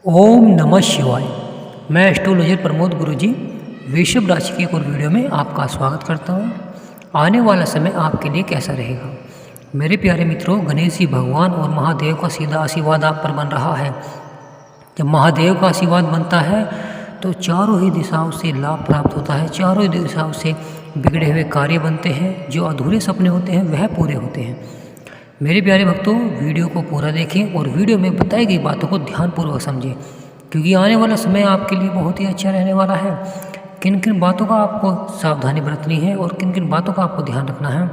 ओम नमः शिवाय। मैं एस्ट्रोलॉजर प्रमोद गुरुजी वृषभ राशि की एक और वीडियो में आपका स्वागत करता हूँ। आने वाला समय आपके लिए कैसा रहेगा मेरे प्यारे मित्रों। गणेश जी भगवान और महादेव का सीधा आशीर्वाद आप पर बन रहा है। जब महादेव का आशीर्वाद बनता है तो चारों ही दिशाओं से लाभ प्राप्त होता है। चारों ही दिशाओं से बिगड़े हुए कार्य बनते हैं, जो अधूरे सपने होते हैं वह पूरे होते हैं। मेरे प्यारे भक्तों, वीडियो को पूरा देखें और वीडियो में बताई गई बातों को ध्यानपूर्वक समझें, क्योंकि आने वाला समय आपके लिए बहुत ही अच्छा रहने वाला है। किन किन बातों का आपको सावधानी बरतनी है और किन किन बातों का आपको ध्यान रखना है।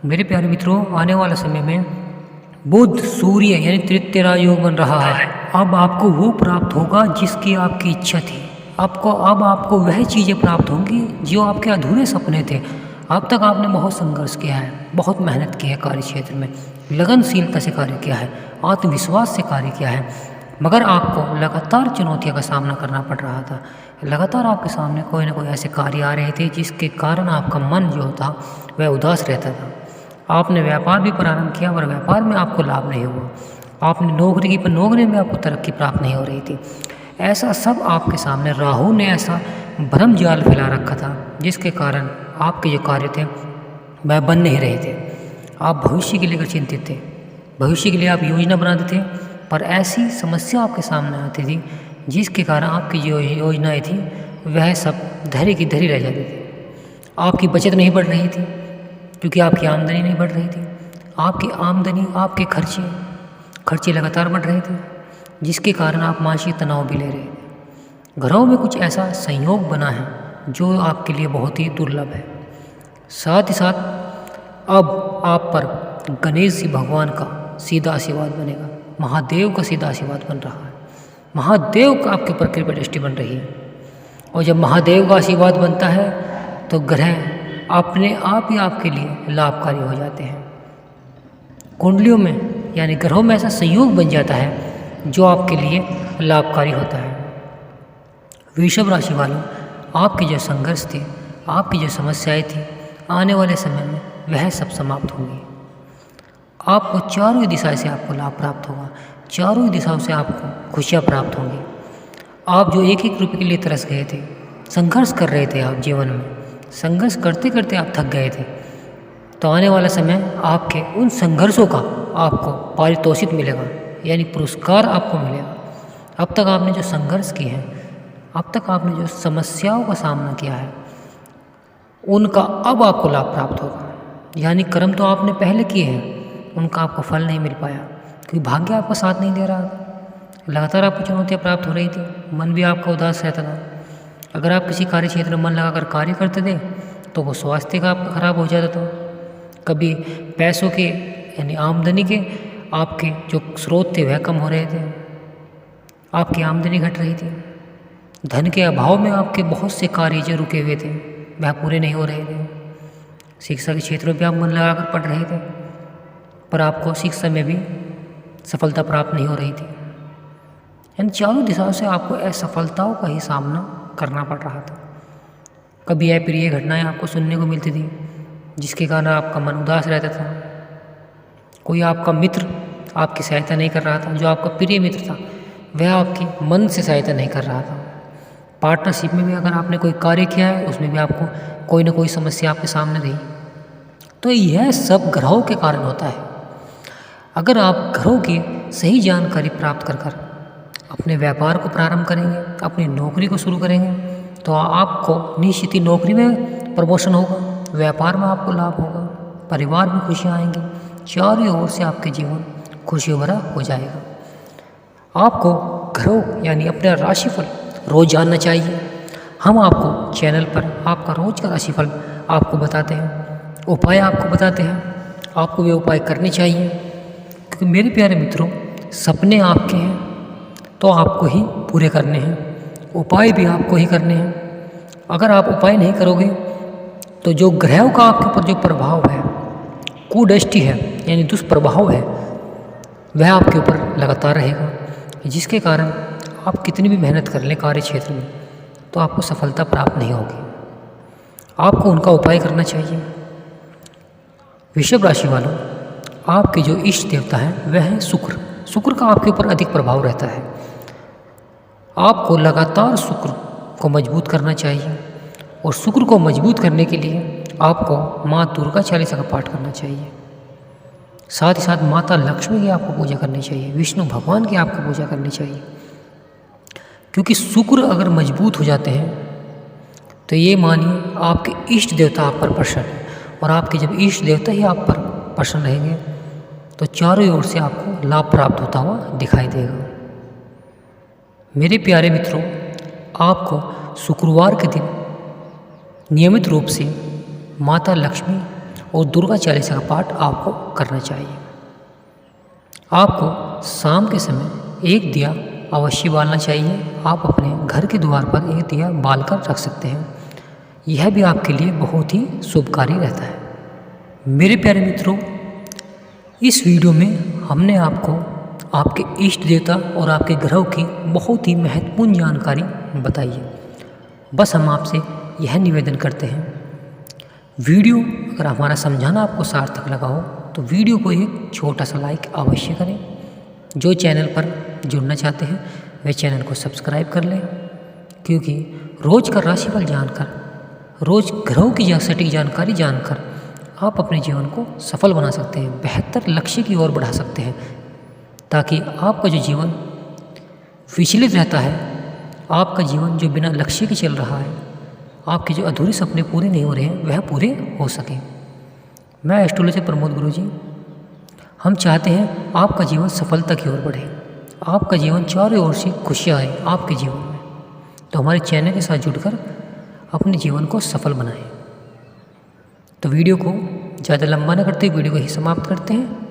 मेरे प्यारे मित्रों, आने वाला समय में बुध सूर्य यानी तृतीय राजयोग बन रहा है। अब आपको वो प्राप्त होगा जिसकी आपकी इच्छा थी। अब आपको वह चीज़ें प्राप्त होंगी जो आपके अधूरे सपने थे। अब तक आपने बहुत संघर्ष किया है, बहुत मेहनत की है, कार्य क्षेत्र में लगनशीलता से कार्य किया है, आत्मविश्वास से कार्य किया है, मगर आपको लगातार चुनौतियों का सामना करना पड़ रहा था। लगातार आपके सामने कोई ना कोई ऐसे कार्य आ रहे थे जिसके कारण आपका मन जो था वह उदास रहता था। आपने व्यापार भी प्रारंभ किया पर व्यापार में आपको लाभ नहीं हुआ। आपने नौकरी की पर नौकरी में आपको तरक्की प्राप्त नहीं हो रही थी। ऐसा सब आपके सामने राहु ने ऐसा भ्रम जाल फैला रखा था जिसके कारण आपके जो कार्य थे वह बन नहीं रहे थे। आप भविष्य के लेकर चिंतित थे, भविष्य के लिए आप योजना बनाते थे, पर ऐसी समस्या आपके सामने आती थी जिसके कारण आपकी जो योजनाएं थी वह सब धरी की धरी रह जाती थी। आपकी बचत नहीं बढ़ रही थी क्योंकि आपकी आमदनी नहीं बढ़ रही थी। आपकी आमदनी, आपके खर्चे लगातार बढ़ रहे थे, जिसके कारण आप मानसिक तनाव भी ले रहे थे। घरों में कुछ ऐसा संयोग बना है जो आपके लिए बहुत ही दुर्लभ है। साथ ही साथ अब आप पर गणेश जी भगवान का सीधा आशीर्वाद बनेगा, महादेव का सीधा आशीर्वाद बन रहा है। महादेव का आपके ऊपर कृपा दृष्टि बन रही है। और जब महादेव का आशीर्वाद बनता है तो ग्रह अपने आप ही आपके लिए लाभकारी हो जाते हैं। कुंडलियों में यानी ग्रहों में ऐसा संयोग बन जाता है जो आपके लिए लाभकारी होता है। वृषभ राशि वालों, आपके जो संघर्ष थे, आपकी जो समस्याएं थी, आने वाले समय में वह सब समाप्त होंगी। आपको चारों ही दिशाओं से आपको लाभ प्राप्त होगा, चारों ही दिशाओं से आपको खुशियाँ प्राप्त होंगी। आप जो एक एक रुपये के लिए तरस गए थे, संघर्ष कर रहे थे, आप जीवन में संघर्ष करते करते आप थक गए थे, तो आने वाला समय आपके उन संघर्षों का आपको पारितोषिक मिलेगा, यानी पुरस्कार आपको मिलेगा। अब तक आपने जो संघर्ष किए हैं, अब तक आपने जो समस्याओं का सामना किया है, उनका अब आपको लाभ प्राप्त होगा। यानी कर्म तो आपने पहले किए हैं, उनका आपको फल नहीं मिल पाया क्योंकि भाग्य आपका साथ नहीं दे रहा था। लगातार आपको चुनौतियाँ प्राप्त हो रही थी, मन भी आपका उदास रहता था। अगर आप किसी कार्य क्षेत्र में मन लगाकर कार्य करते थे तो वो स्वास्थ्य का आपका खराब हो जाता था। कभी पैसों के यानी आमदनी के आपके जो स्रोत थे वह कम हो रहे थे, आपकी आमदनी घट रही थी। धन के अभाव में आपके बहुत से कार्य जो रुके हुए थे वह पूरे नहीं हो रहे थे। शिक्षा के क्षेत्र में भी आप मन लगाकर पढ़ रहे थे पर आपको शिक्षा में भी सफलता प्राप्त नहीं हो रही थी। इन चारों दिशाओं से आपको असफलताओं का ही सामना करना पड़ रहा था। कभी अप्रिय घटनाएं आपको सुनने को मिलती थी जिसके कारण आपका मन उदास रहता था। कोई आपका मित्र आपकी सहायता नहीं कर रहा था, जो आपका प्रिय मित्र था वह आपकी मन से सहायता नहीं कर रहा था। पार्टनरशिप में भी अगर आपने कोई कार्य किया है उसमें भी आपको कोई ना कोई समस्या आपके सामने रही। तो यह सब ग्रहों के कारण होता है। अगर आप ग्रहों की सही जानकारी प्राप्त कर अपने व्यापार को प्रारंभ करेंगे, अपनी नौकरी को शुरू करेंगे, तो आपको निश्चित ही नौकरी में प्रमोशन होगा, व्यापार में आपको लाभ होगा, परिवार में खुशियाँ आएंगी, चारों ओर से आपके जीवन खुशियों भरा हो जाएगा। आपको ग्रहों यानी अपना राशिफल रोज जानना चाहिए। हम आपको चैनल पर आपका रोज का राशिफल आपको बताते हैं, उपाय आपको बताते हैं, आपको वे उपाय करने चाहिए। क्योंकि मेरे प्यारे मित्रों, सपने आपके हैं तो आपको ही पूरे करने हैं, उपाय भी आपको ही करने हैं। अगर आप उपाय नहीं करोगे तो जो ग्रहों का आपके ऊपर जो प्रभाव है, कुदृष्टि है यानी दुष्प्रभाव है, वह आपके ऊपर लगातार रहेगा, जिसके कारण आप कितनी भी मेहनत कर लें कार्य क्षेत्र में तो आपको सफलता प्राप्त नहीं होगी। आपको उनका उपाय करना चाहिए। वृषभ राशि वालों, आपके जो इष्ट देवता हैं वह है शुक्र। शुक्र का आपके ऊपर अधिक प्रभाव रहता है। आपको लगातार शुक्र को मजबूत करना चाहिए और शुक्र को मजबूत करने के लिए आपको माँ दुर्गा चालीसा का पाठ करना चाहिए। साथ ही साथ माता लक्ष्मी की आपको पूजा करनी चाहिए, विष्णु भगवान की आपको पूजा करनी चाहिए। क्योंकि शुक्र अगर मजबूत हो जाते हैं तो ये मानिए आपके इष्ट देवता आप पर प्रसन्न है, और आपके जब इष्ट देवता ही आप पर प्रसन्न रहेंगे तो चारों ओर से आपको लाभ प्राप्त होता हुआ दिखाई देगा। मेरे प्यारे मित्रों, आपको शुक्रवार के दिन नियमित रूप से माता लक्ष्मी और दुर्गा चालीसा का पाठ आपको करना चाहिए। आपको शाम के समय एक दिया अवश्य बालना चाहिए। आप अपने घर के द्वार पर एक दिया बाल कर रख सकते हैं। यह भी आपके लिए बहुत ही शुभकारी रहता है। मेरे प्यारे मित्रों, इस वीडियो में हमने आपको आपके इष्ट देवता और आपके ग्रहों की बहुत ही महत्वपूर्ण जानकारी बताई है। बस हम आपसे यह निवेदन करते हैं, वीडियो अगर हमारा समझाना आपको सार्थक लगा हो तो वीडियो को एक छोटा सा लाइक अवश्य करें। जो चैनल पर जुड़ना चाहते हैं वे चैनल को सब्सक्राइब कर लें, क्योंकि रोज़ का राशिफल जानकर, रोज़ ग्रहों की सटीक जानकारी जानकर आप अपने जीवन को सफल बना सकते हैं, बेहतर लक्ष्य की ओर बढ़ा सकते हैं, ताकि आपका जो जीवन विचलित रहता है, आपका जीवन जो बिना लक्ष्य के चल रहा है, आपके जो अधूरे सपने पूरे नहीं हो रहे हैं वह पूरे हो सकें। मैं एस्ट्रोलॉजर प्रमोद गुरुजी, हम चाहते हैं आपका जीवन सफलता की ओर बढ़े, आपका जीवन चारों ओर से खुशियाँ आए आपके जीवन में। तो हमारे चैनल के साथ जुड़कर अपने जीवन को सफल बनाएं। तो वीडियो को ज़्यादा लंबा न करते वीडियो को ही समाप्त करते हैं।